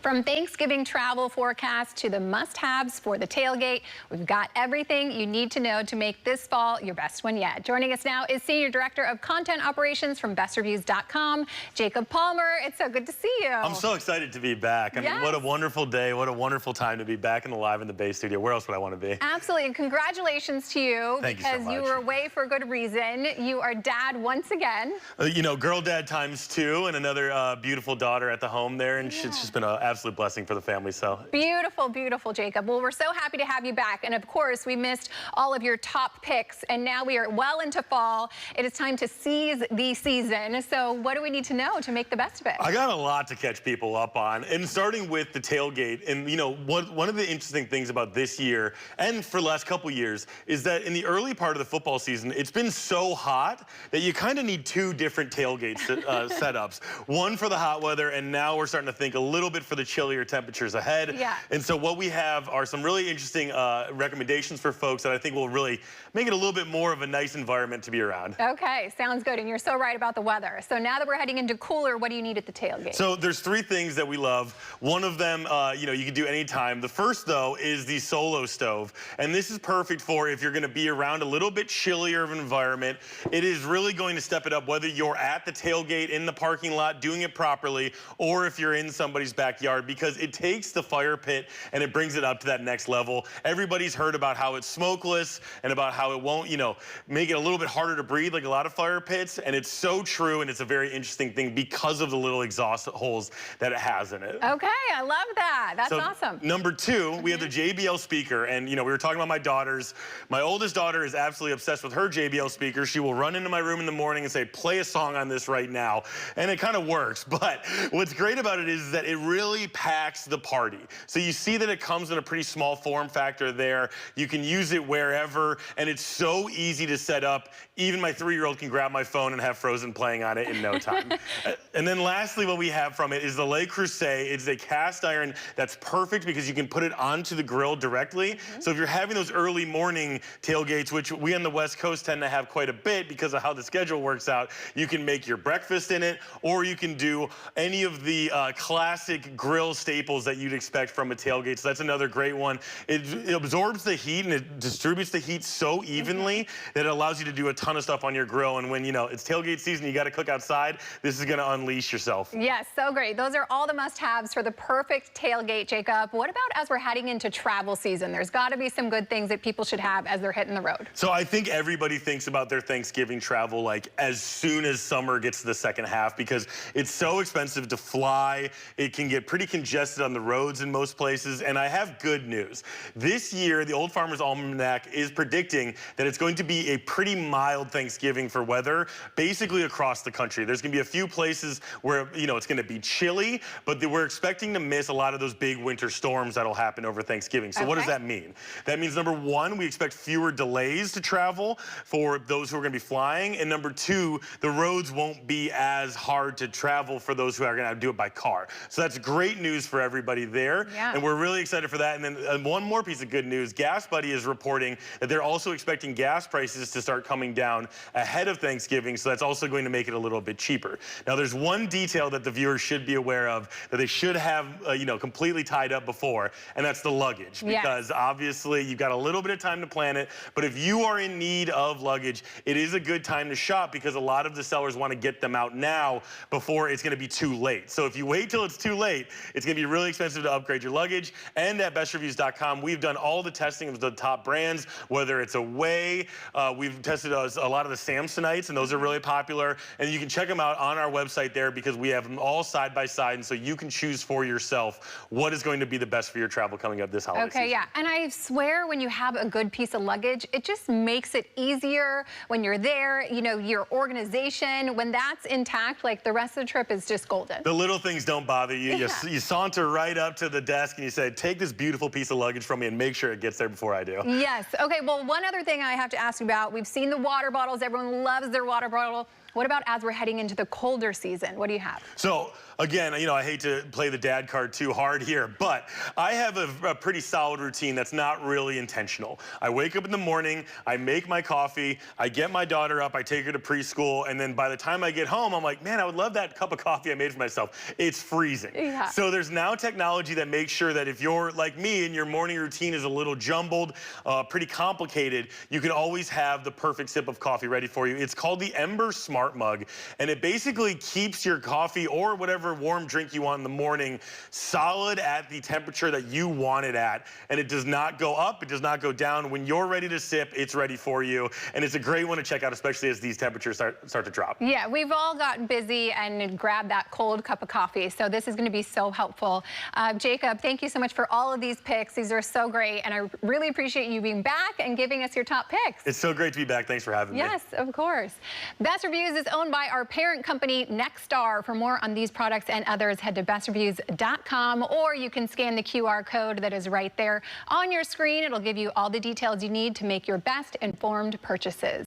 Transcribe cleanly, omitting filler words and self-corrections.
From Thanksgiving travel forecast to the must-haves for the tailgate, we've got everything you need to know to make this fall your best one yet. Joining us now is Senior Director of Content Operations from BestReviews.com, Jacob Palmer. It's so good to see you. I'm so excited to be back. I mean, what a wonderful day, what a wonderful time to be back in the Live in the Bay studio. Where else would I want to be? Absolutely, and congratulations to you. Thank you so much. Because you were away for a good reason. You are dad once again. You know, girl dad ×2 and another beautiful daughter at the home there, and it's just been an absolute blessing for the family. So beautiful, beautiful, Jacob. Well, we're so happy to have you back, and of course, we missed all of your top picks, and now we are well into fall. It is time to seize the season. So what do we need to know to make the best of it? I got a lot to catch people up on, and starting with the tailgate. And you know, one of the interesting things about this year and for the last couple years is that in the early part of the football season, it's been so hot that you kind of need two different tailgate setups. One for the hot weather, and now we're starting to think a little bit for the chillier temperatures ahead. Yeah. And so what we have are some really interesting recommendations for folks that I think will really make it a little bit more of a nice environment to be around. Okay, sounds good. And you're so right about the weather. So now that we're heading into cooler, what do you need at the tailgate? So there's three things that we love. One of them, you know, you can do anytime. The first, though, is the solo stove. And this is perfect for if you're going to be around a little bit chillier of an environment. It is really going to step it up, whether you're at the tailgate in the parking lot doing it properly, or if you're in somebody's backyard, because it takes the fire pit and it brings it up to that next level. Everybody's heard about how it's smokeless and about how it won't, you know, make it a little bit harder to breathe like a lot of fire pits. And it's so true, and it's a very interesting thing because of the little exhaust holes that it has in it. Okay, I love that. That's awesome. Number two, we have the JBL speaker. And, you know, we were talking about my daughters. My oldest daughter is absolutely obsessed with her JBL speaker. She will run into my room in the morning and say, play a song on this right now. And it kind of works. But what's great about it is that it really packs the party. So you see that it comes in a pretty small form factor there. You can use it wherever, and it's so easy to set up. Even my 3-year-old can grab my phone and have Frozen playing on it in no time. And then lastly, what we have from it is the Le Creuset. It's a cast iron that's perfect because you can put it onto the grill directly. So if you're having those early morning tailgates, which we on the West Coast tend to have quite a bit because of how the schedule works out, you can make your breakfast in it, or you can do any of the classic grill staples that you'd expect from a tailgate. So that's another great one. It absorbs the heat and it distributes the heat so evenly that it allows you to do a ton of stuff on your grill. And when, you know, it's tailgate season, you got to cook outside, this is going to unleash yourself. Yes, so great. Those are all the must-haves for the perfect tailgate, Jacob. What about as we're heading into travel season? There's got to be some good things that people should have as they're hitting the road. So I think everybody thinks about their Thanksgiving travel like as soon as summer gets to the second half, because it's so expensive to fly. It can get pretty congested on the roads in most places. And I have good news. This year, the Old Farmer's Almanac is predicting that it's going to be a pretty mild Thanksgiving for weather, basically across the country. There's going to be a few places where, you know, it's going to be chilly, but we're expecting to miss a lot of those big winter storms that'll happen over Thanksgiving. So what does that mean? That means, number one, we expect fewer delays to travel for those who are going to be flying. And number two, the roads won't be as hard to travel for those who are going to do it by car. So that's great news for everybody there. Yeah. And we're really excited for that. And then one more piece of good news, Gas Buddy is reporting that they're also expecting gas prices to start coming down ahead of Thanksgiving. So that's also going to make it a little bit cheaper. Now, there's one detail that the viewers should be aware of that they should have, you know, completely tied up before, and that's the luggage. Because obviously you've got a little bit of time to plan it, but if you are in need of luggage, it is a good time to shop because a lot of the sellers want to get them out now before it's going to be too late. So if you wait till it's too late, it's going to be really expensive to upgrade your luggage. And at BestReviews.com, we've done all the testing of the top brands, whether it's Away, we've tested a lot of the Samsonites, and those are really popular. And you can check them out on our website there because we have them all side by side, and so you can choose for yourself what is going to be the best for your travel coming up this holiday season. Yeah. And I swear when you have a good piece of luggage, it just makes it easier when you're there, you know, your organization, when that's intact, like the rest of the trip is just golden. The little things don't bother you. You saunter right up to the desk and you say, take this beautiful piece of luggage from me and make sure it gets there before I do. Yes. Okay, well, one other thing I have to ask you about, we've seen the water bottles. Everyone loves their water bottle. What about as we're heading into the colder season? What do you have? So again, I hate to play the dad card too hard here, but I have a pretty solid routine that's not really intentional. I wake up in the morning, I make my coffee, I get my daughter up, I take her to preschool, and then by the time I get home, I'm like, man, I would love that cup of coffee I made for myself. It's freezing. Yeah. So there's now technology that makes sure that if you're like me and your morning routine is a little jumbled, pretty complicated, you can always have the perfect sip of coffee ready for you. It's called the Ember Smart Mug, and it basically keeps your coffee or whatever warm drink you want in the morning solid at the temperature that you want it at. And it does not go up, it does not go down. When you're ready to sip, it's ready for you. And it's a great one to check out, especially as these temperatures start to drop. Yeah, we've all gotten busy and grabbed that cold cup of coffee. So this is going to be so helpful. Jacob, thank you so much for all of these picks. These are so great. And I really appreciate you being back and giving us your top picks. It's so great to be back. Thanks for having me. Yes, of course. Best Reviews is owned by our parent company, Nexstar. For more on these products and others, head to bestreviews.com, or you can scan the QR code that is right there on your screen. It'll give you all the details you need to make your best informed purchases.